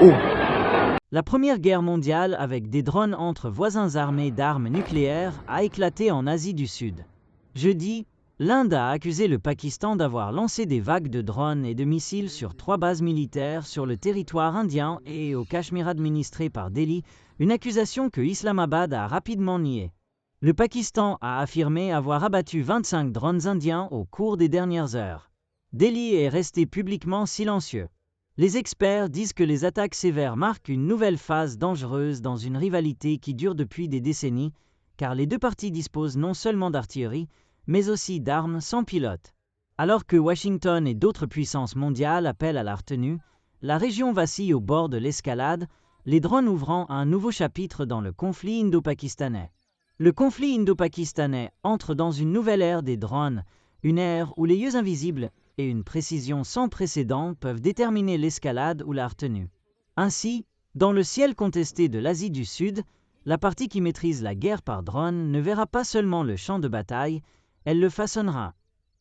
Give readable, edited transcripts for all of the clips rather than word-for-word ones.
Oh. La Première Guerre mondiale avec des drones entre voisins armés d'armes nucléaires a éclaté en Asie du Sud. Jeudi, l'Inde a accusé le Pakistan d'avoir lancé des vagues de drones et de missiles sur 3 bases militaires sur le territoire indien et au Cachemire administré par Delhi, une accusation que Islamabad a rapidement niée. Le Pakistan a affirmé avoir abattu 25 drones indiens au cours des dernières heures. Delhi est resté publiquement silencieux. Les experts disent que les attaques sévères marquent une nouvelle phase dangereuse dans une rivalité qui dure depuis des décennies, car les deux parties disposent non seulement d'artillerie, mais aussi d'armes sans pilote. Alors que Washington et d'autres puissances mondiales appellent à la retenue, la région vacille au bord de l'escalade, les drones ouvrant un nouveau chapitre dans le conflit indo-pakistanais. Le conflit indo-pakistanais entre dans une nouvelle ère des drones, une ère où les yeux invisibles et une précision sans précédent peuvent déterminer l'escalade ou la retenue. Ainsi, dans le ciel contesté de l'Asie du Sud, la partie qui maîtrise la guerre par drone ne verra pas seulement le champ de bataille, elle le façonnera,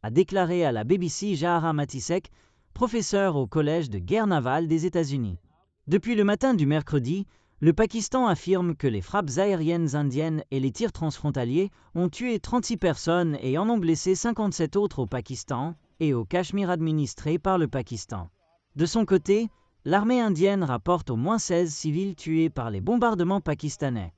a déclaré à la BBC Jahara Matisek, professeur au Collège de guerre navale des États-Unis. Depuis le matin du mercredi, le Pakistan affirme que les frappes aériennes indiennes et les tirs transfrontaliers ont tué 36 personnes et en ont blessé 57 autres au Pakistan et au Cachemire administré par le Pakistan. De son côté, l'armée indienne rapporte au moins 16 civils tués par les bombardements pakistanais.